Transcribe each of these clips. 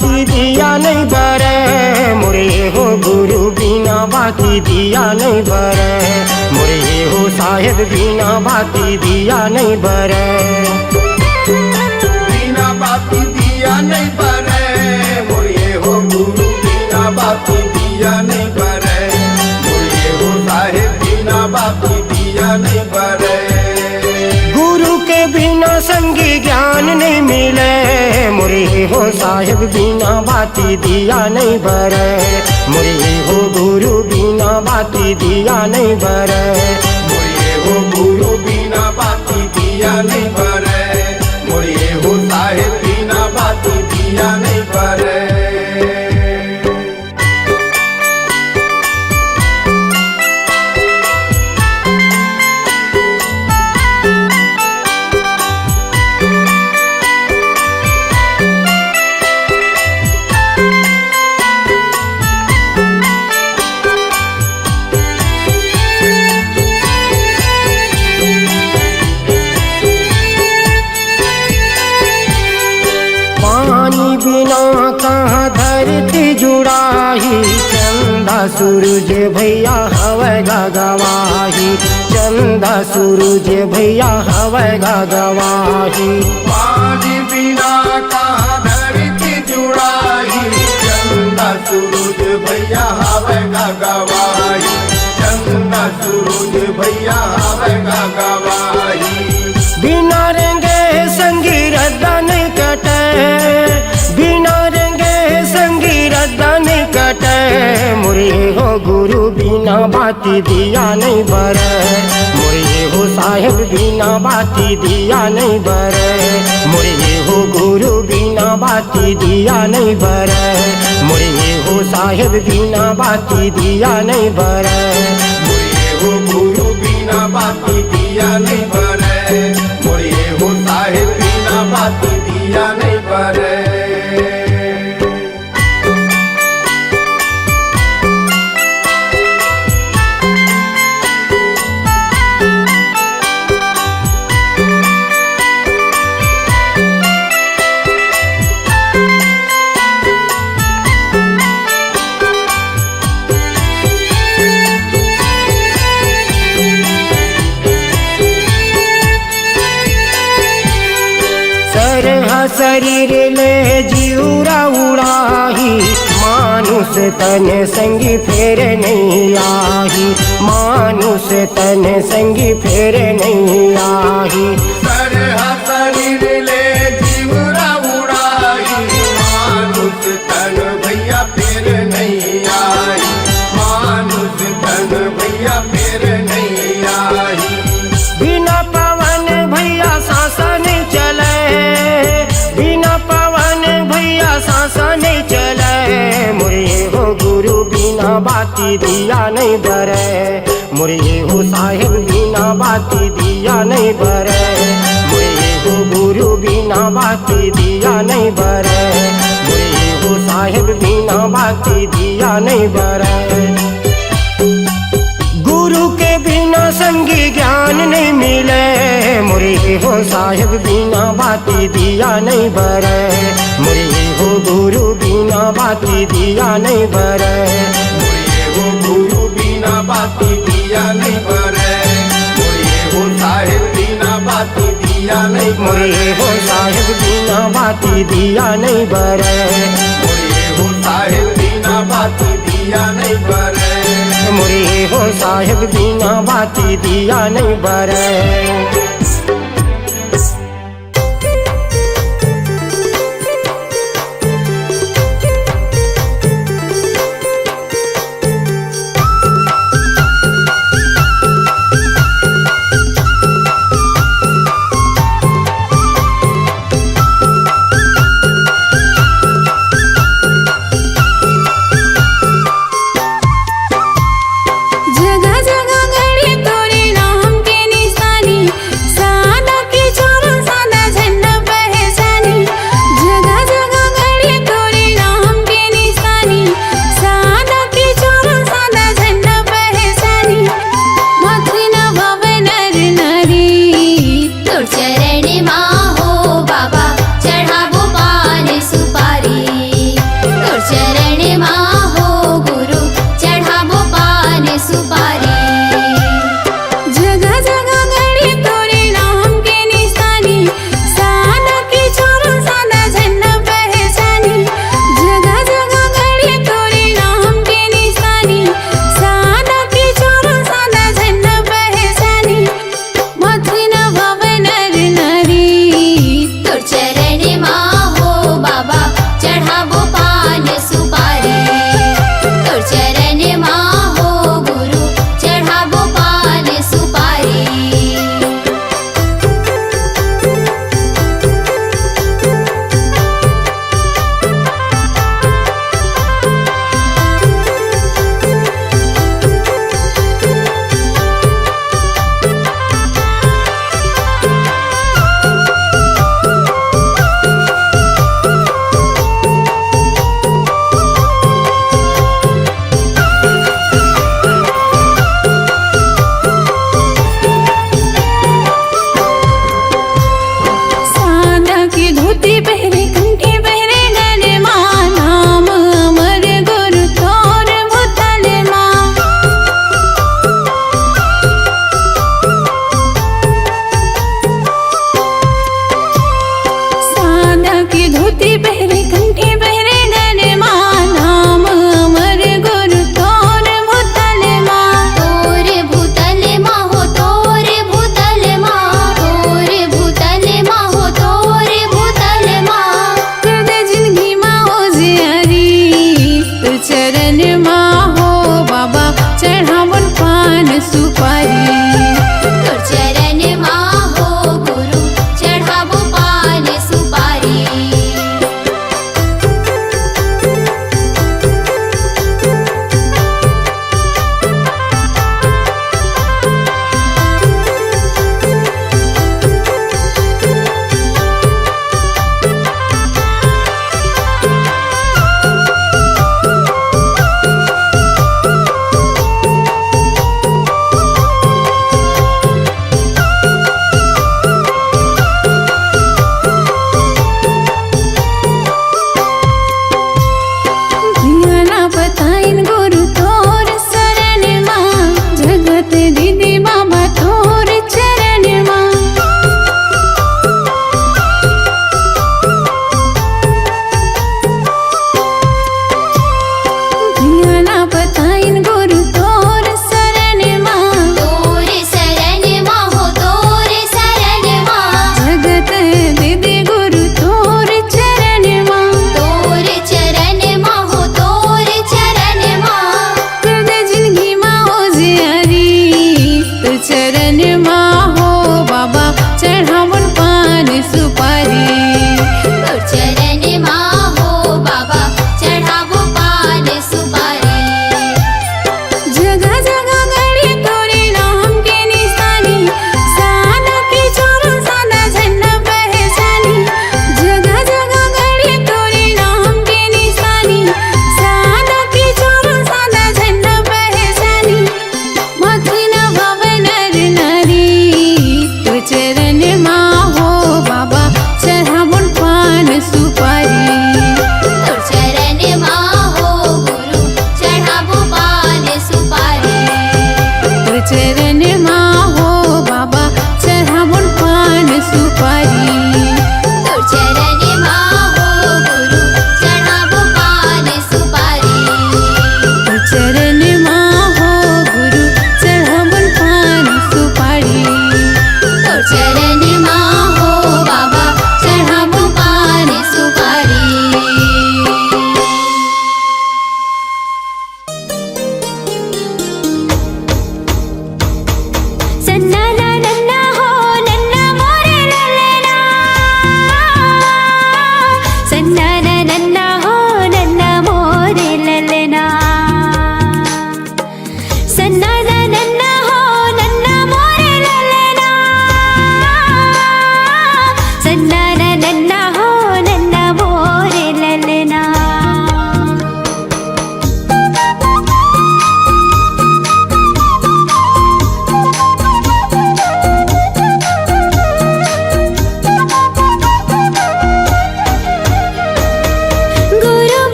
बाती दिया नहीं बरे, मोरे हो गुरु बिना बाती दिया नहीं बरे, मोरे हो साहेब बिना बाती दिया नहीं बरे। बिना बाती दिया नहीं बरे, मोरे हो गुरु बिना बाती दिया नहीं बरे, मोरे हो साहेब बिना बाती दिया नहीं बरे। गुरु के बिना संगी ज्ञान नहीं मिले, मोरे हो साहेब बिना बाती दिया नहीं बरे, मोरे हो गुरु बिना बाती दिया नहीं बरे, मोरे हो गुरु बिना बाती दिया नहीं बरे, मोरे हो साहेब बिना बाती दिया नहीं बरे। पानी बिना कहाँ धरती जुड़ाही, चंदा सूरज भैया हवे गवाही, चंदा सूरज भैया हवे गवाही। पानी बिना कहाँ धरती जुड़ाही, चंदा सूरज भैया हवे गवाही, चंदा सूरज भैया हवे गवाही। बिना रंगे संगी रद्दा नहीं कटे, बिना रंगे संगी रद्दा नहीं कटे, मोरे हो गुरु बिना बाती दिया नहीं बरे, मोरे हो साहेब बिना बाती दिया नहीं बरे, मोरे हो गुरु बिना बाती दिया नहीं बरे, मोरे हो साहेब बिना बाती दिया नहीं बरे, मोरे हो गुरु बिना बाती दिया नहीं बरे, मोरे हो साहेब बिना बाती दिया नहीं बरे। शरीर ले जीवरा उड़ाही, मानुष तन संगी फेर नहीं आही, मानुष तन संगी फेर नहीं आही। शरीर ले जीवरा उड़ाही, मानुष तन भैया फेर नहीं आई, मानुष तन भैया फेर नहीं आई। बिना पवन भैया सांसा नहीं चले, बिना पवन भैया सांसा नहीं चले, मोरे हो गुरु बिना बाती दिया नहीं बरे, मोरे हो साहेब बिना बाती दिया नहीं बरे, मोरे हो गुरु बिना बाती दिया नहीं बरे, मोरे हो साहेब बिना बाती दिया नहीं बरे। गुरु के बिना संगी ज्ञान नहीं मिले, मोरे हो साहेब बिना बाती दिया नहीं बरे, मोरे हो गुरु बिना बाती दिया नहीं बरे, मोरे हो गुरु बिना बाती दिया नहीं बरे, मोरे हो साहेब बिना बाती दिया नहीं बरे, मोरे हो साहेब बिना बाती दिया नहीं बरे, मोरे हो साहेब बिना बाती दिया नहीं बरे, मोरे हो साहेब बिना बाती दिया नहीं बरे। जगह जगह गड़ी तोरे नाम के निशानी,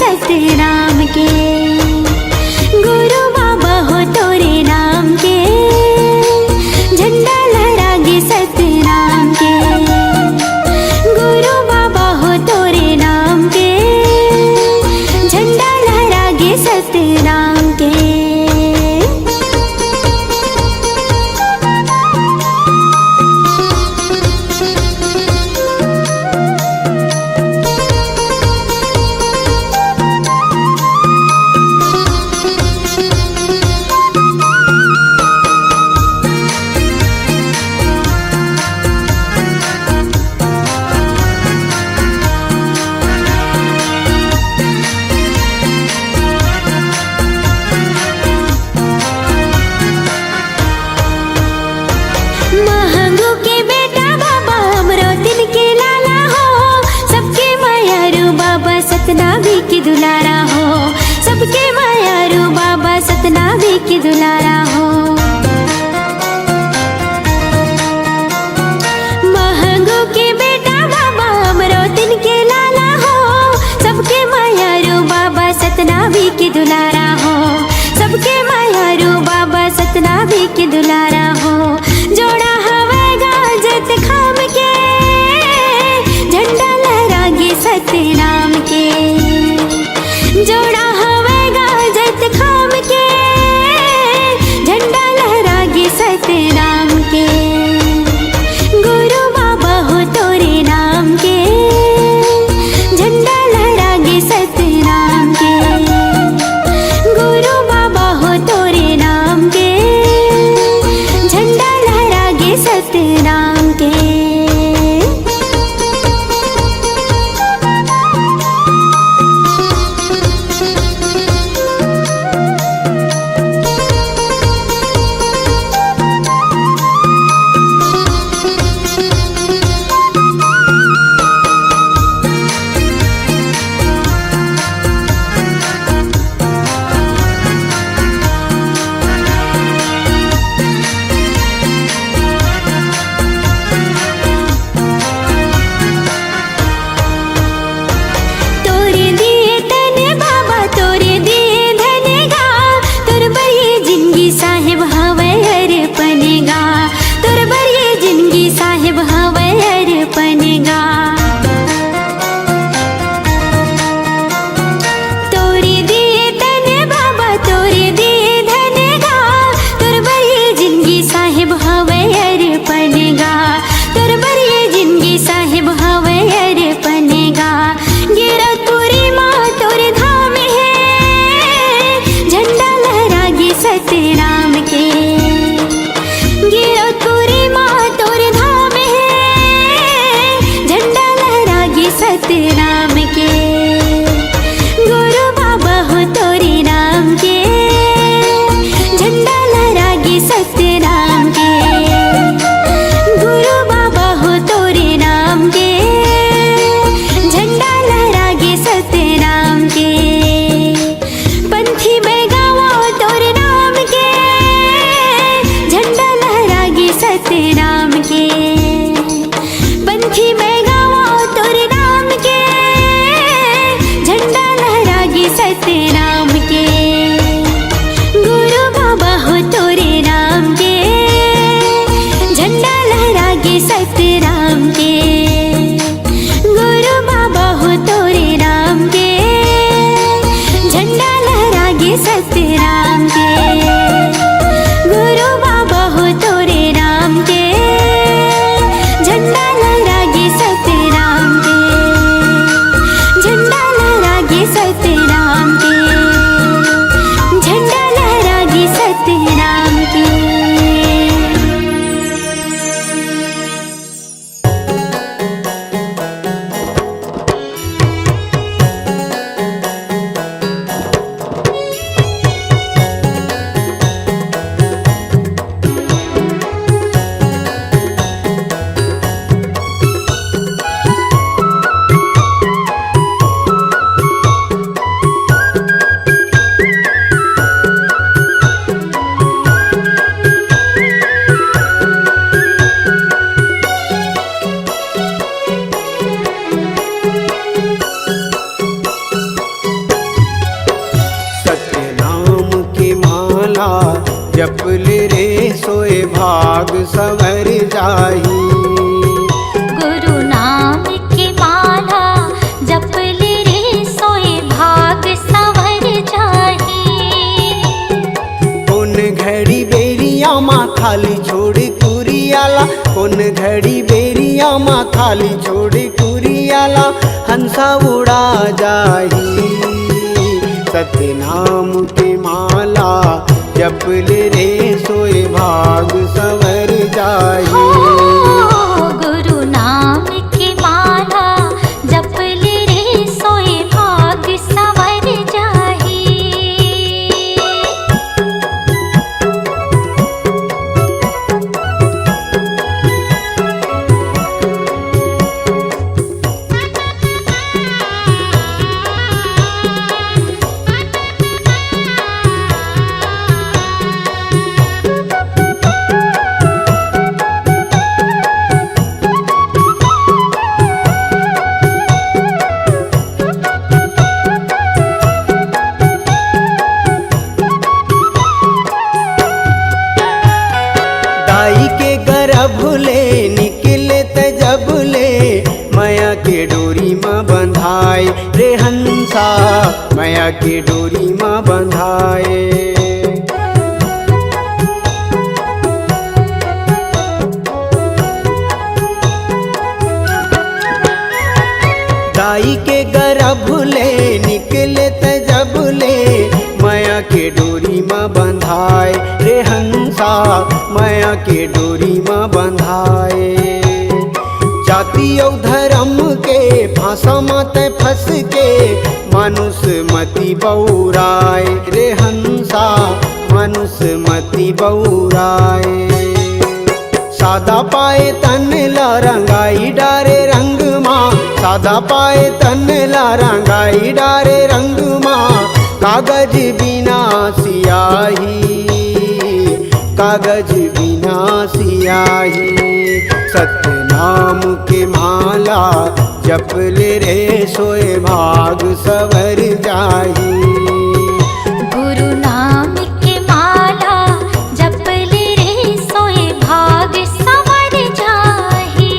सतनाम के। गुरु बाबा हो तोरे नाम के, झंडा लहरागे सतनाम के। गुरु बाबा हो तोरे नाम के, झंडा लहरागे सतनाम के। महंगू के बेटा बाबा अमरोतिन के लाला हो, सबके मायारू बाबा सतनामी के दुलारा हो। सबके मायारू बाबा सतनामी के दुलारा हो। महंगू के बेटा बाबा अमरोतिन के लाला हो, सबके मायारू बाबा सतनामी के दुलारा हो। सबके मायारू बाबा सतनामी के दुलारा हो। जोड़ा हवेगा जत खाम के, झंडा लहरागे सतनाम के। जोड़ा हवेगा जत खाम के, झंडा लहरागे सतनाम के। गुरु बाबा हो तोरे नाम के, झंडा लहरागे सतनाम के। गुरु बाबा हो तोरे नाम के, झंडा लहरागे सतनाम के। तोरे दिए तने बाबा तोरे दिए धनेगा, तोर बरिए जिंदगी साहिब हवे अर्पणेगा। तोर बरिए जिंदगी साहिब हवे अर्पणेगा। तोरे दिए तने बाबा तोरे दिए धनेगा, तोर बरिए जिंदगी साहिब हवे अर्पणेगा। तोर बरिए जिंदगी साहिब हवे अर्पणेगा। गिरतपुरी माँ तोरे धाम है, झंडा लहरागे सतनाम के। गिरतपुरी माँ तोरे धाम है, झंडा लहरागे सतनाम के। गुरु बाबा हो तोरे नाम के, झंडा लहरागे सतनाम के। गुरु बाबा हो तोरे नाम के, झंडा लहरागे सतनाम के। पंथी बेगावा तोरे नाम के, झंडा लहरागे सतनाम के। पंथी बेगावा तोरे नाम के, झंडा लहरागे सतनाम के। गुरु बाबा हो तोरे नाम के, झंडा लहरागे सतनाम के। गुरु बाबा हो तोरे नाम के, झंडा लहरागे सतनाम के। गुरु बाबा हो तोरे नाम के, झंडा लहरागे सतनाम के। झंडा लहरागे सतनाम के, झंडा लहरागे सतनाम के। माला जप ले रे सोए भाग सवर जाही। गुरु नाम की माला जप ले रे सोए भाग सवर जाही। कौन घड़ी बेरिया माँ खाली छोड़ कुरियाला, कौन घड़ी बेरिया माँ खाली छोड़ कुरियाला, हंसा उड़ा जाही। सतनाम के माला जप ले रे सोए भाग सवर जाही। गुरु नाम की माला जप ले रे सोए भाग सवर जाही। दाई के गर्भ ले निकले तजब ले, माया के डोरी माँ बंधाए रे हंसा, माया के डोरी माँ बंधाए। दाई के गर्भ ले निकले तजब ले, माया के डोरी माँ बंधाए रे हंसा, माया के डोरी माँ बंधाए। जाति और धर्म के फांसा माते फंस के, मानुष मति बौराए रे हंसा, मानुष मति बौराए। सादा पाए तन ला रंगाई डारे रंग माँ, सादा पाए तन ला रंगाई डारे रंग माँ, कागज बिना सियाही, कागज बिना सियाही। सतनाम के माला जप ले रे सोए भाग सवर जाही। गुरु नाम की माला जप ले रे सोए भाग सवर जाही।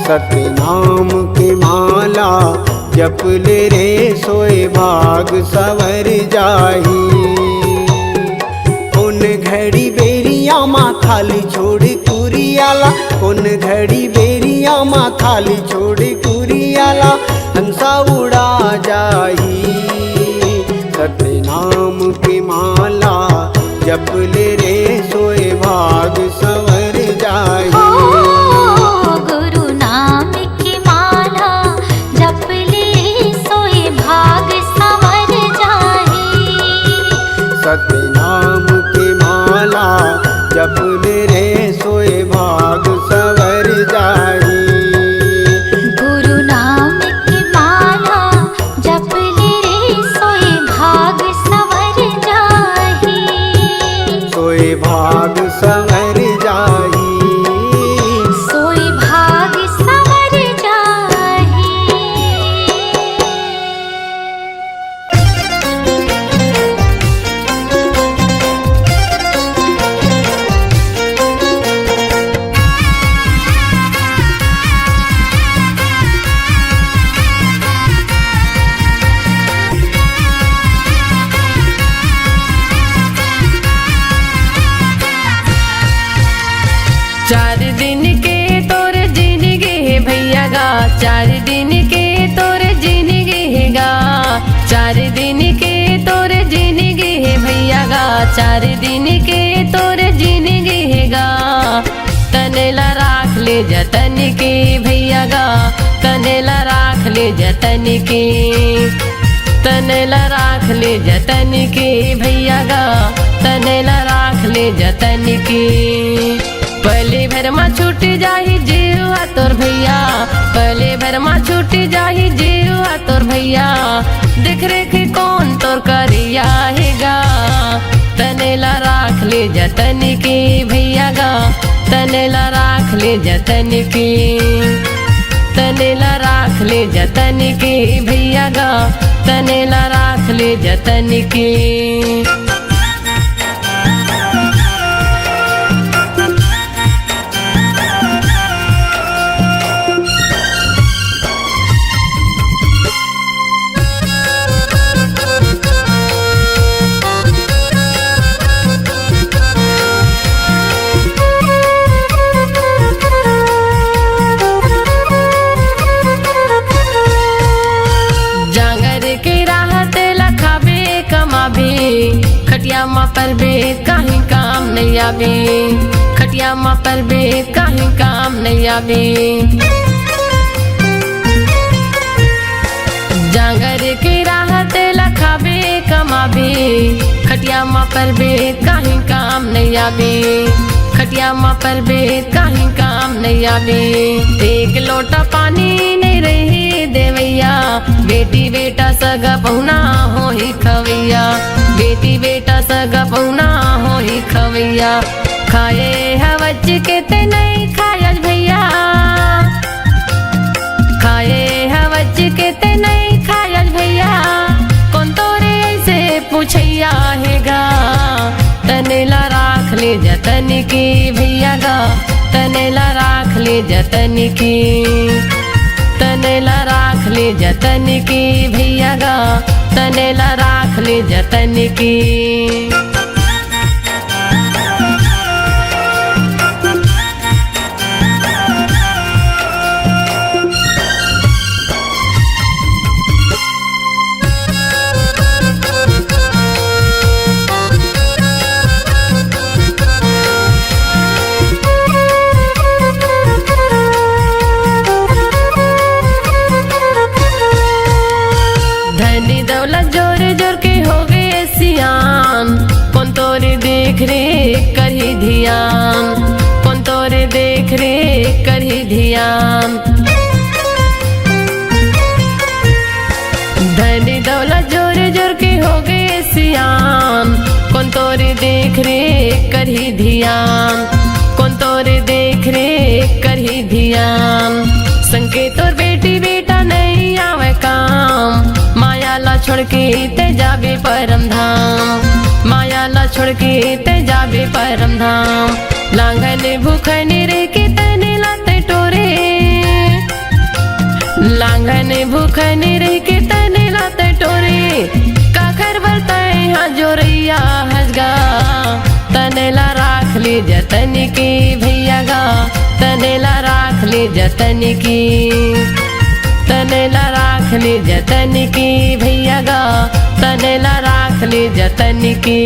सतनाम के माला जप ले रे सोए भाग सवर जाही। कौन घड़ी बेरिया माँ खाली छोड़ कुरियाला, कौन घड़ी बेरिया माँ खाली छोड़ कुरियाला, हंसा उड़ा जाही। सतनाम के माला जप ले रे सोए भाग सवर जाही। गुरु नाम की माला जप ले सोए भाग सवर जाही। सतनाम के माला जप ले रे सोए भाग सवर जाही। गुरु नाम की ले जतन की भैया गा, तनेला राख ले जतन की, तनेला राख ले जतन की भैया गा, तनेला राख ले जतन की। पहले भर में छूट जाही जीवा तोर भैया, पहले भर में छूट जाही जीवा तोर भैया, देख रेख कौन तोर करिया हेगा, तनेला राख ले जतन की भैया गा, तनेला राख ले जतन की, तनेला राख ले जतन की भैया गा, तनेला राख ले जतन की। खटिया माँ पर बे कहीं काम नहीं आवे, खटिया माँ पर बे कहीं काम नहीं आवे, जांगर की राहत लखाबे कमाबे, खटिया माँ पर बे कहीं काम नहीं आवे, खटिया माँ पर बे कहीं काम नहीं आवे। एक लोटा पानी नहीं रही देवैया, बेटी बेटा सगा पहुना हो ही खवैया, बेटी बेटा सगा पहुना हो ही खवैया, खाए हवच के ते नहीं खायज भैया, खाए हवच के ते नहीं खायज भैया, कौन तोरे ऐसे पूछैया हेगा, तनेला राख ले जतन की भैया गा, तनेला राख ले जतन की, तनेला राख ले जतन की भैया गा, तनेला राख ले जतन की। धनी दौलत जोर जोर के हो गए सियान, कौन तोरे देख रे करही ध्यान, कौन तोरे देख रे करही ध्यान, धनी दौलत जोर जोर के हो गए सियान, कौन तोरे देख रे करही ध्यान, कौन तोरे देख रे करही ध्यान, संके तोर बेटी बेटा नहीं आवे काम, माया ला छोड़ के ते जाबे परम धाम, माया ला छोड़ के ते जाबे परम धाम, लांगन भूखन रे के तने लाते टोरे, लांगन भूखन रे के तने लाते टोरे, काखर बरताए हाँ जोरैया हसगा, तनेला राख ले जतन की भैया गा, तनेला राख ले जतन की, तनेला राख ले जतन की भैया गा, तनेला राख ले जतन की।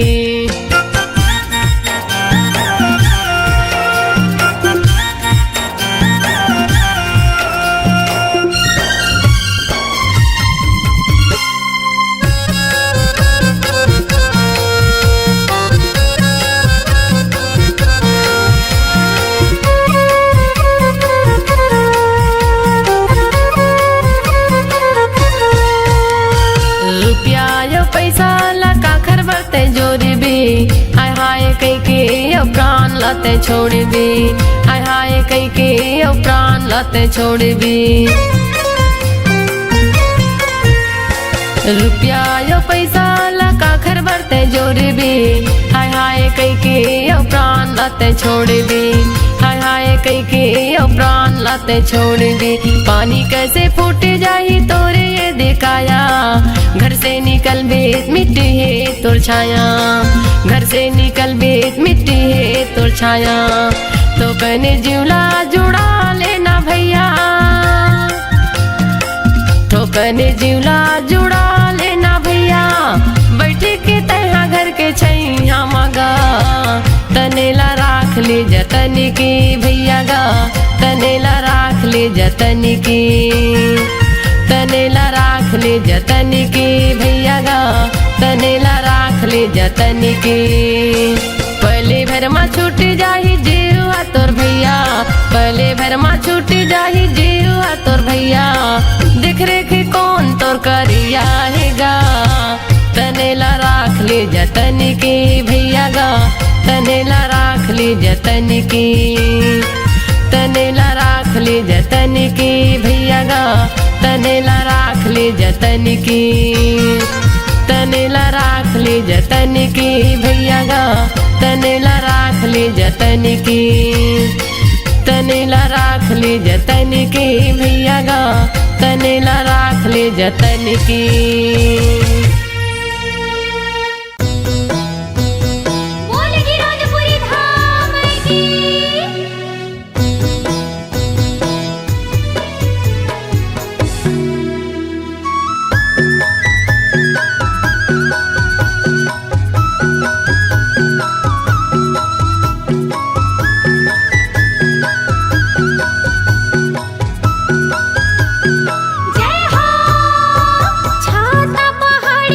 पैसा लका खर बरते जोरी भी, हाय हाय कई के अब प्राण लाते छोड़ भी, हाय हाय कई के अब प्राण लाते छोड़ भी, रुपया यो पैसा लका खर बरते जोरी भी, हाय हाय कई के अब प्राण लाते छोड़ भी, हाय हाय कई के अब प्राण लाते छोड़ भी, पानी कैसे फूट जाही तोरे ये दिखाया, घर से निकल बेत मिट्टी है तोर छाया, घर से निकल बेत मिट्टी है तोर छाया, तो कने जिवला जुड़ा लेना भैया, तो कने जिवला जुड़ा लेना भैया, बैठे के तैहा घर के छैया मगा, तनेला राख ले जतन की भैया गा, तनेला राख ले जतन की, तनेला राख ले जतन की भैया गा, तनेला राख ले जतन की। पहले भर में छूट जाही जीवा तोर भैया, पहले भर में छूट जाही जीवा तोर भैया, देख रेख कौन तोर करिया हैगा। तनेला राख ले जतन की भैया गा, तनेला राख ले जतन की, तनेला राख ले जतन की भैया गा, तनेला राख ले जतन की, तनेला राख ले जतन की भैया गा, तनेला राख ले जतन की, तनेला राख ले जतन की भैया गा, तनेला राख ले जतन की। जय हो छाता पहाड़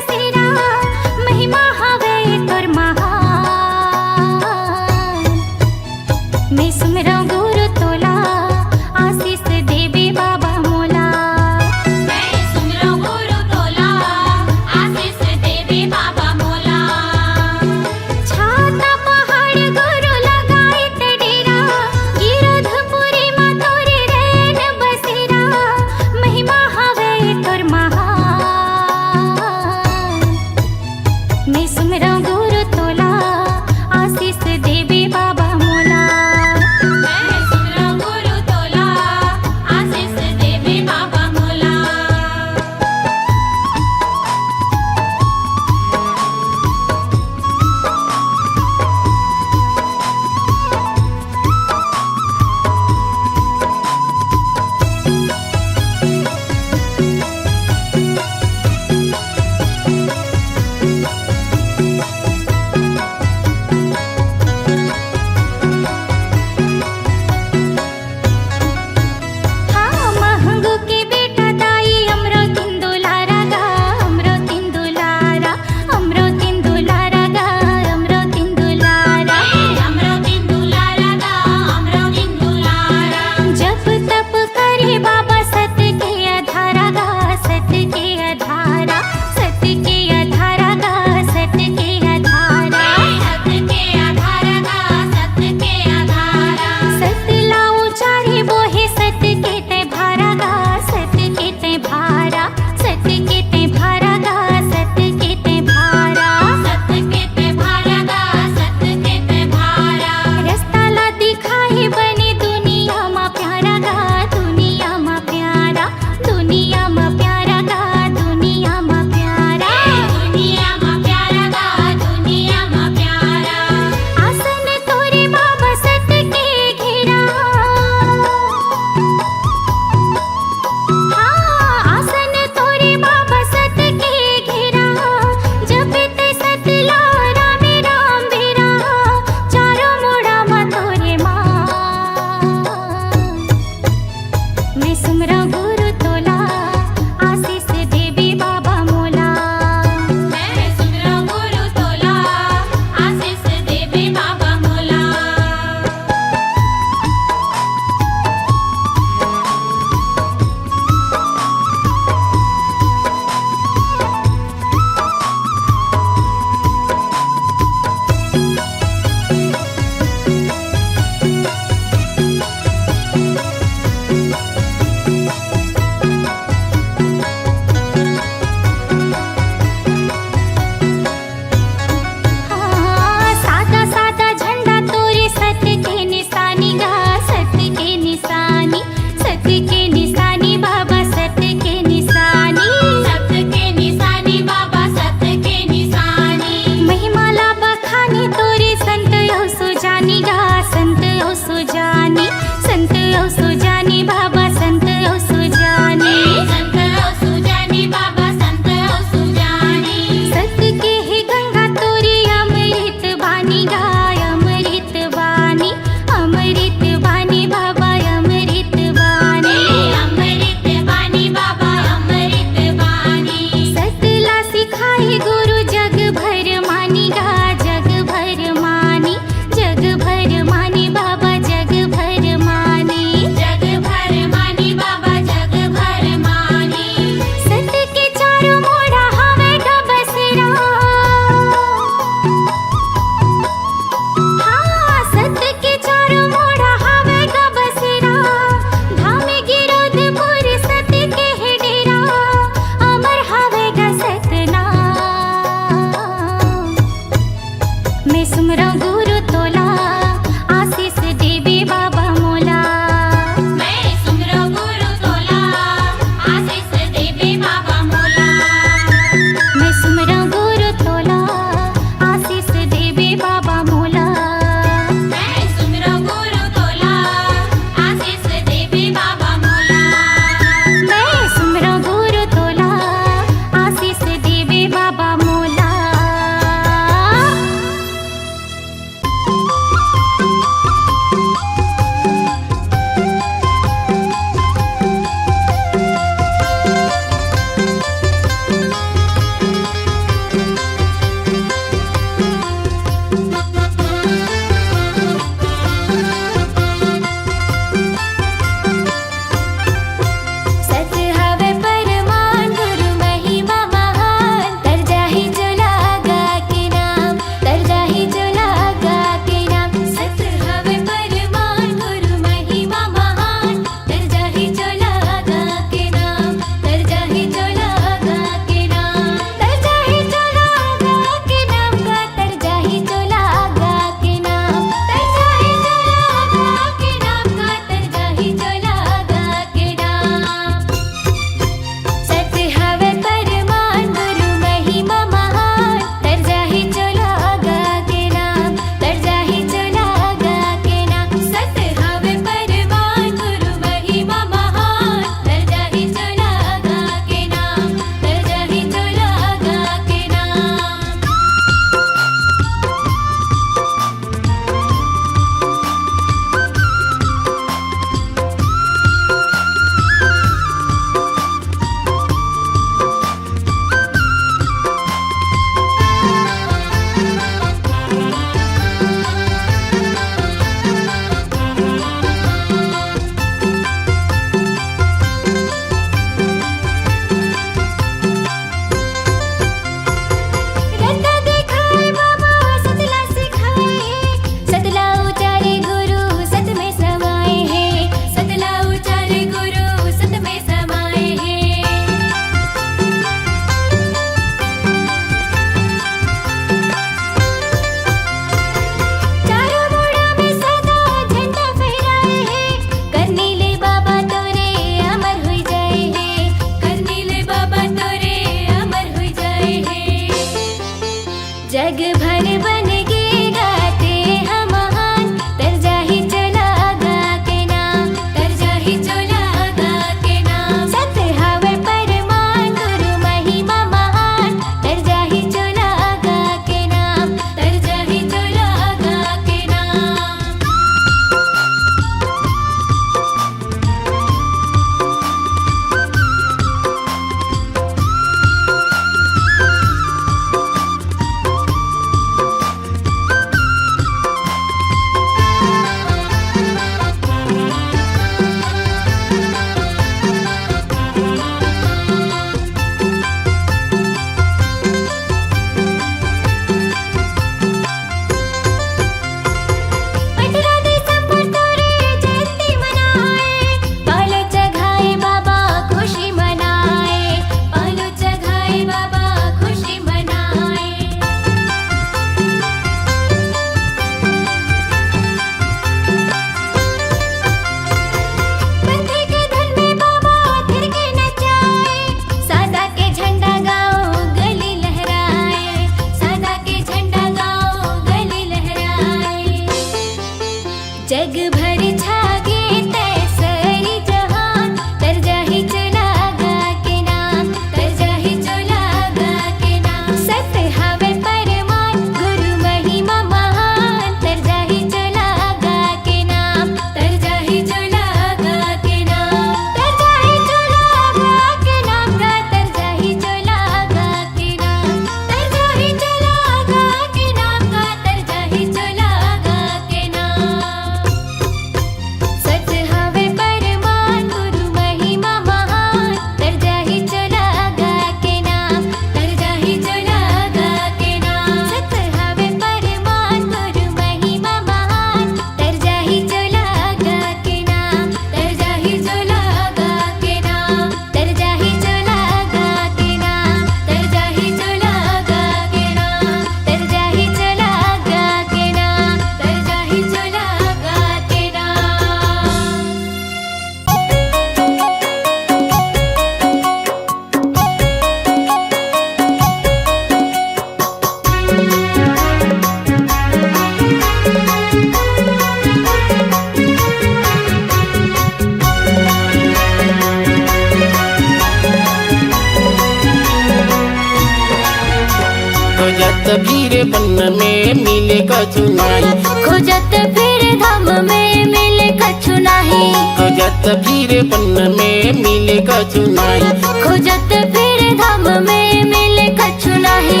फिर बन में मिले कछु नाही, खोजत फिर धाम में मिले कछु नाही, खोजत फिर बन में मिले कछु नाही, खोजत फिर धाम में मिले कछु नाही,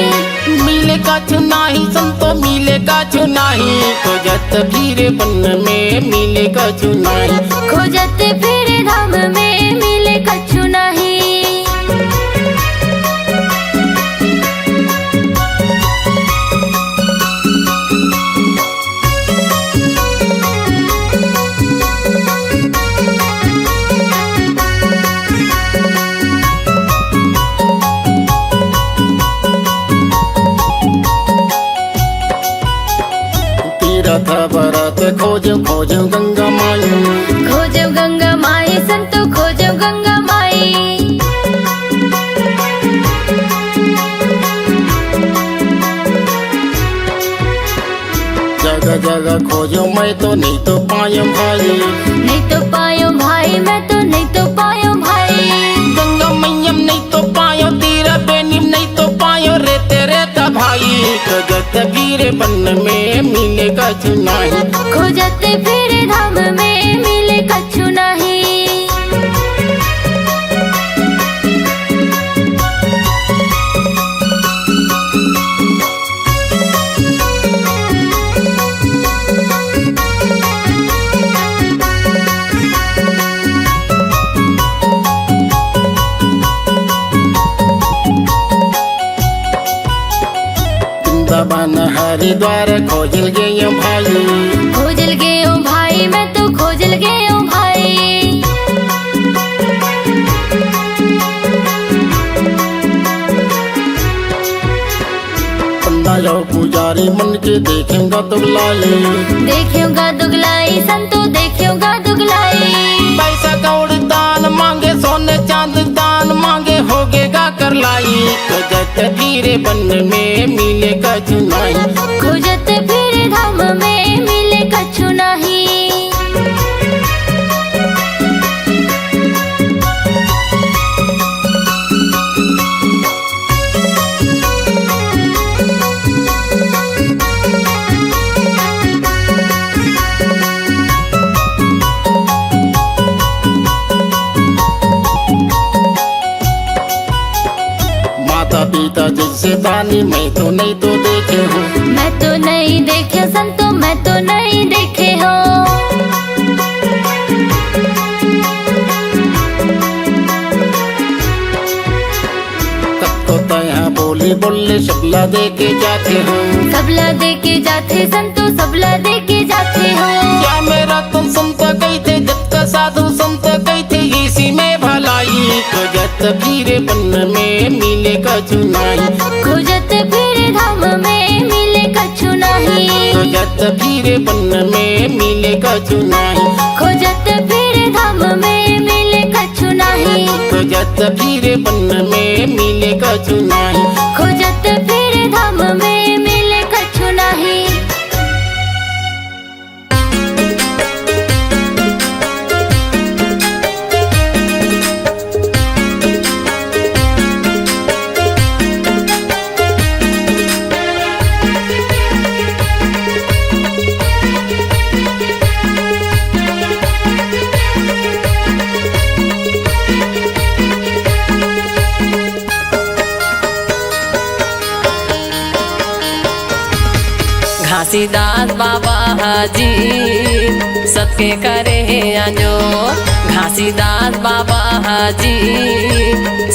मिले कछु नाही संतो मिले कछु नाही, खोजत फिर बन में मिले कछु नाही, खोजत फिर धाम में मिले कछु नाही। तीरथ भरत खोजो खोजो गंगा माई, खोजो गंगा माई संतो खोजो गंगा माई, जगह जगह खोजो मैं तो नहीं तो पायो भाई, नहीं तो पायो भाई मैं तो नहीं तो पायो भाई, गंगा मैयम नहीं तो पायो, तेरा बेनिम नहीं तो पायो रे तेरे ता भाई, खोजत फिर बन में मिले कछु नाही, खोजत फिर धाम में मिले कछु नाही। वृंदावन हरिद्वार खोजल गए भाई, खोजल गयो भाई मैं तो खोजल गयो भाई, पंडा यो पुजारी मन के देखेगा दुगलाई, देखियोगा दुगलाई संतो देखियोगा दुगलाई, पैसा कौड़ दान मांगे सोने चांद दान मांगे होगेगा कर लाई, खोजत फिर बन में मिले कछु नाही, खोजत फिर धाम में मिले कछु नाही। माता पिता जैसे दानी मैं तो नहीं तो देखे हूँ, मैं तो नहीं देखे संतो मैं तो नहीं देखे हो, सबको तो यहाँ बोली बोले सबला दे के जाते हो, सबला दे के जाते संतो सबला दे के जाते हो, क्या मेरा तुम संत गई थे जब का साधु संत गई थे इसी में भलाई, खोजत फिर बन में मिले कछु नाही, खोजत फिर धाम में मिले कछु नाही, खोजत फिर बन में मिले कछु नाही, खोजत फिर धाम में मिले कछु नाही, खोजत फिर बन में मिले कछु नाही, खोजत फिर धाम में मिले कछु नाही। घासीदास बाबा हाजी सबके करे आजो, घासीदास बाबा हाजी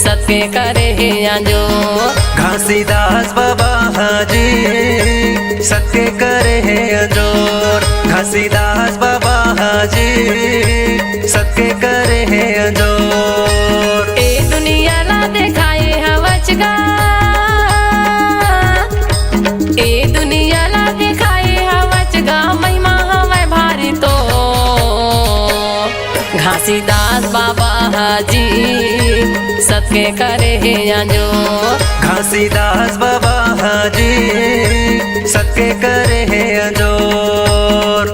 सबके करे आजो, घासीदास बाबा हाजी सबके करे अजोर, घासीदास बाबा हाजी सबके करे अजोर। ए दुनिया ला दिखाए हवचगा, ए दुनिया ला दिखाए हवचगा, महिमा हवे भारी तो घासीदास बाबा हाजी सबके करे आजो, घासीदास बाबा हाजी सबके करे अजोर।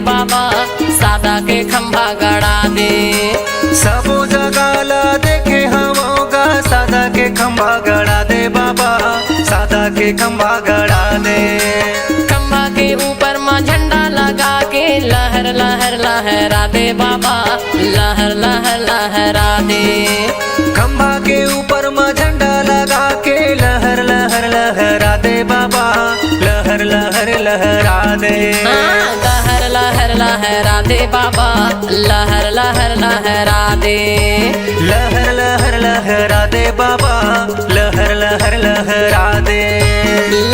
बाबा सादा के खंभा गड़ा दे सबो जगह ला देखे हवोगा सादा के खंभा गड़ा दे बाबा सादा के खंभा गड़ा दे खंभा के ऊपर माँ झंडा लगा के लहर लहर लहरा दे बाबा लहर लहर लहरा दे खंभा के ऊपर माँ झंडा लगा के लहर लहर लहरा दे बाबा लहर लहर लहरा दे लहर लहर लहरा दे बाबा लहर लहर लहरा दे लहर लहर लहरा दे बाबा लहर लहर लहरा दे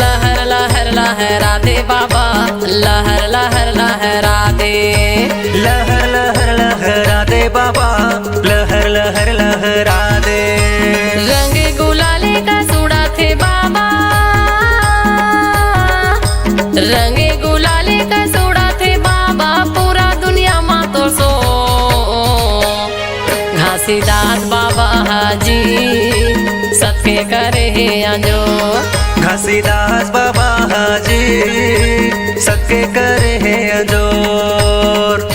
लहर लहर लहरा दे बाबा लहर लहर लहरा दे लहर लहर लहरा दे बाबा लहर लहर लहरा दे रंग गुलाले का सूड़ा थे बाबा रंग गुलाले का सूड़ा थे बाबा पूरा दुनिया माँ तो सो घासीदास बाबा हाजी सबके करे अंजो घासीदास बाबा हाजी सबके करे हैं अंजोर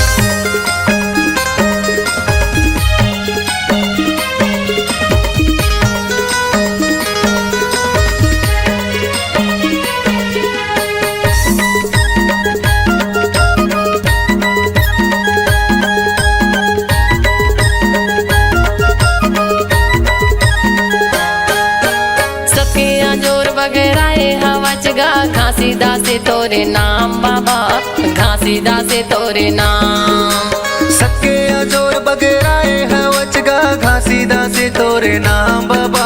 घासीदास तोरे नाम बाबा घासीदास तोरे नाम सबके अजोर बगराए हवचगा घासीदास तोरे नाम बाबा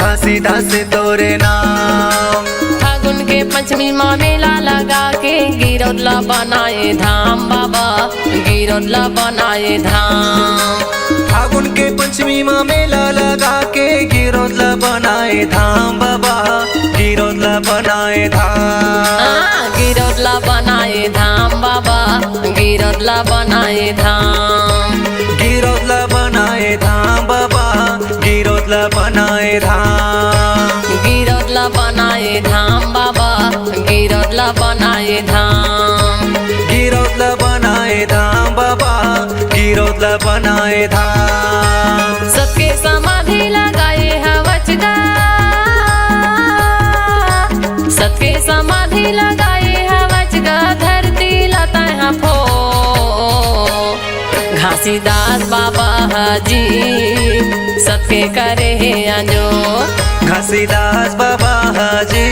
घासीदास तोरे नाम फागुन के पंचमी माँ मेला लगा के गिरौदला बनाए धाम बाबा गिरौदला बनाए धाम फागुन के पंचमी माँ मेला लगा के गिरौदला बनाए धाम बाबा गिरौदला बनाए धाम गिरौदला बनाए धाम बाबा गिरौदला बनाए धाम गिरौदला बनाए धाम बाबा गिरौदला बनाए धाम गिरौदला बनाए धाम बाबा गिरौदला बनाए धाम गिरौदला बनाए धाम बाबा गिरौदला बनाए धाम सबके समाधि लगाए हवचगा सबके समाधि लगाए हवचगा धरती लता फो घासीदास बाबा हाजी सबके करे अंजो घासीदास बाबा हाजी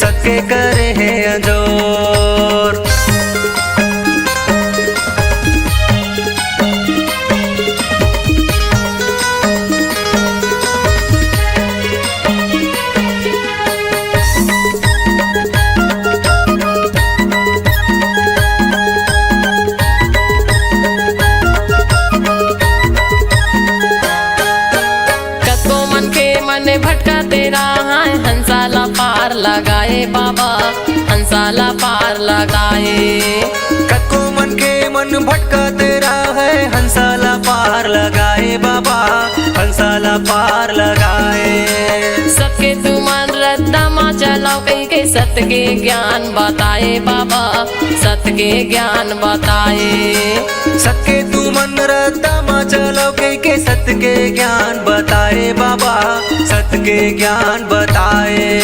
सबके करे हैं अंजोर भटका तेरा है हंसाला पार लगाए बाबा हंसाला पार लगाए कको मन के मन भटका तेरा है हंसाला पार लगाए बाबा हंसाला पार लगाए सबके तू मन रद्दा माँ चलाओ कहीं के सत्य के ज्ञान बताए बाबा सत्य के ज्ञान बताए सबके तू मन रद्दा माँ चलाओ कहीं के सत्य के ज्ञान बताए बाबा सत्य के ज्ञान बताए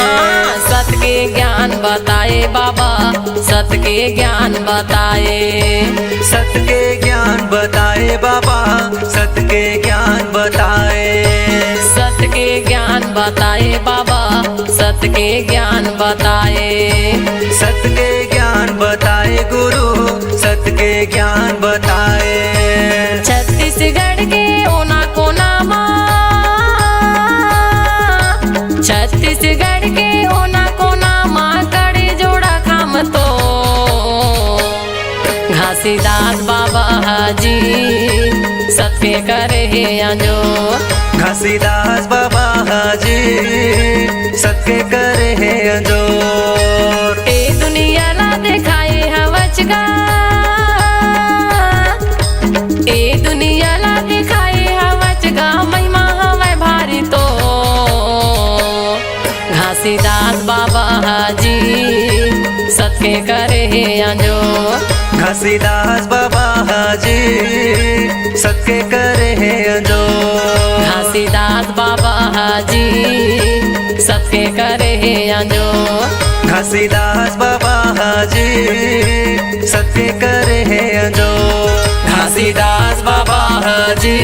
सत्य के ज्ञान बताए बाबा सत्य के ज्ञान बताए सत्य के ज्ञान बताए बाबा सत्य के ज्ञान बताए सत्य के ज्ञान बताए बाबा सत्य के ज्ञान बताए सत्य के ज्ञान बताए गुरु सत्य के ज्ञान बताए छत्तीसगढ़ के ओना कोना माँ छत्तीसगढ़ के ओना कोना माँ कड़े जोड़ा खाम तो घासीदास बाबा हाजी सबके करे अंजो घासीदास बाबा हाजी सबके करे हैं अंजोर ए दुनिया ला दिखाए हवचगा ए दुनिया ला दिखाए हवचगा महिमा हवे भारी तो घासीदास बाबा हाजी सबके करे अंजो घासीदास बाबा हाजी सबके करे हैं जो। घासीदास बाबा हाजी सबके करे हैं जो। घासीदास बाबा हाजी सबके करे हैं जो। घासीदास बाबा हाजी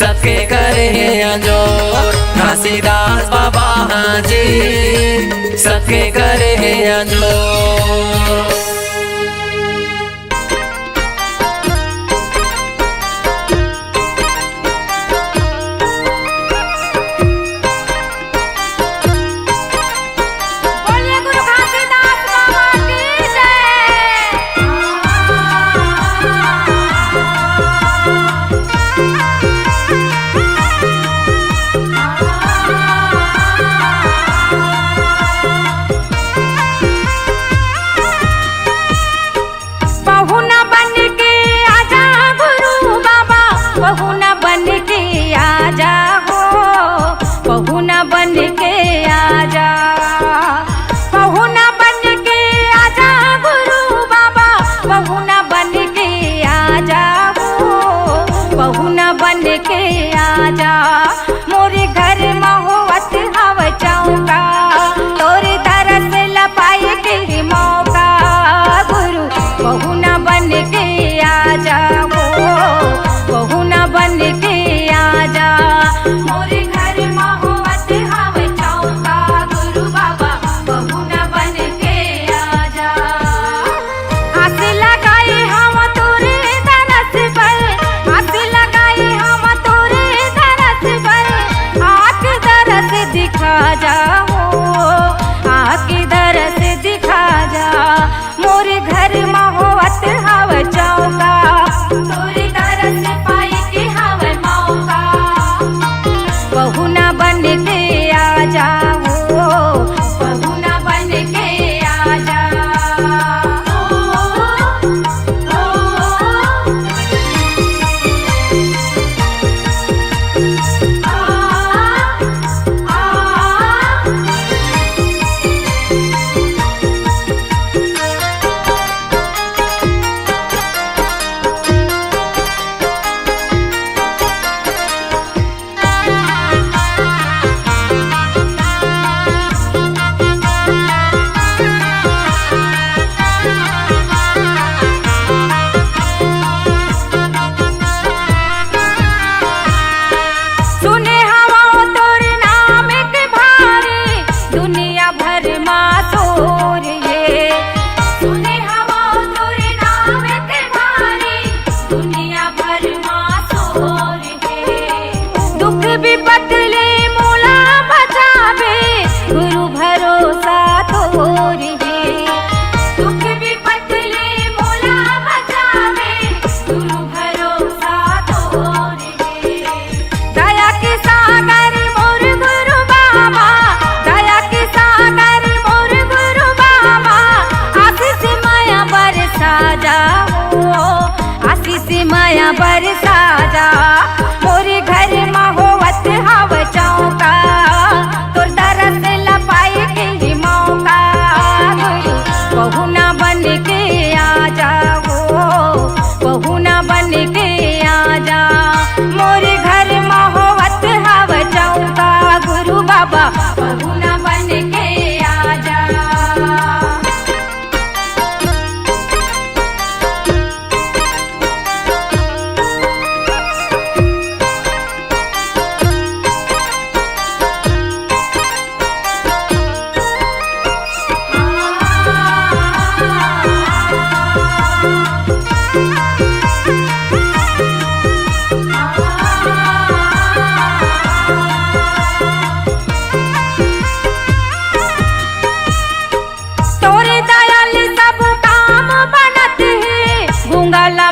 सबके करे हैं जो। घासीदास बाबा हाजी सबके करे हैं जो। बरसा जा मोरे घर महोवत हव चौका तो दरस लपाई के ही मौका गुरु बहुना बन के आ जाओ बहुना बन के आ जा मोरे घर महोवत हव चौका गुरु बाबा बहुना बन के आ जा।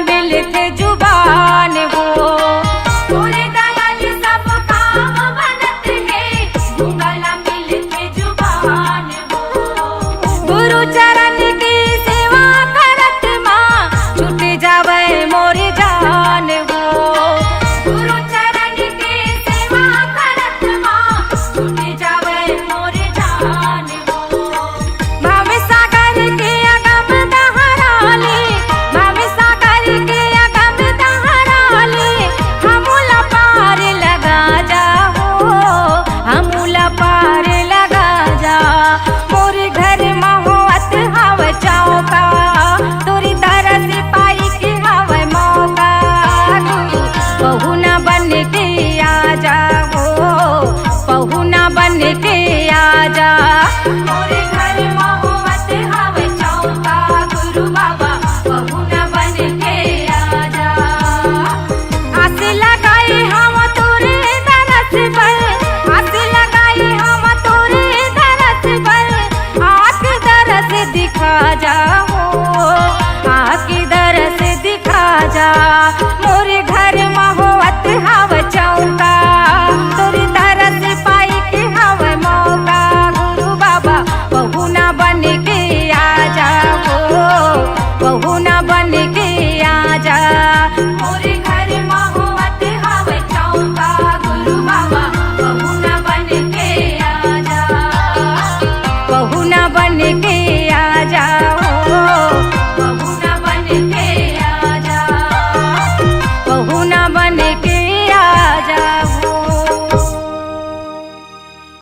मिलते जुबान हो पूरे दयाल सब काम बनत है गूंगला मिलते जुबान हो गुरु चरण की सेवा करत माँ छूट जावे मोरी जान हो गुरु चरण की सेवा करत माँ छूट जावे मोरी जान हो भाव सागर के अगम दहराले मोरे घर महोवत हव चौका तोरे तरस पाई के हव मौका गुरु बाबा बहू ना बन के आ जा बहू ना बन के आ जा मोरे घर महोवत हव चौका गुरु बाबा बहू ना बन के आ जा बहू ना बन के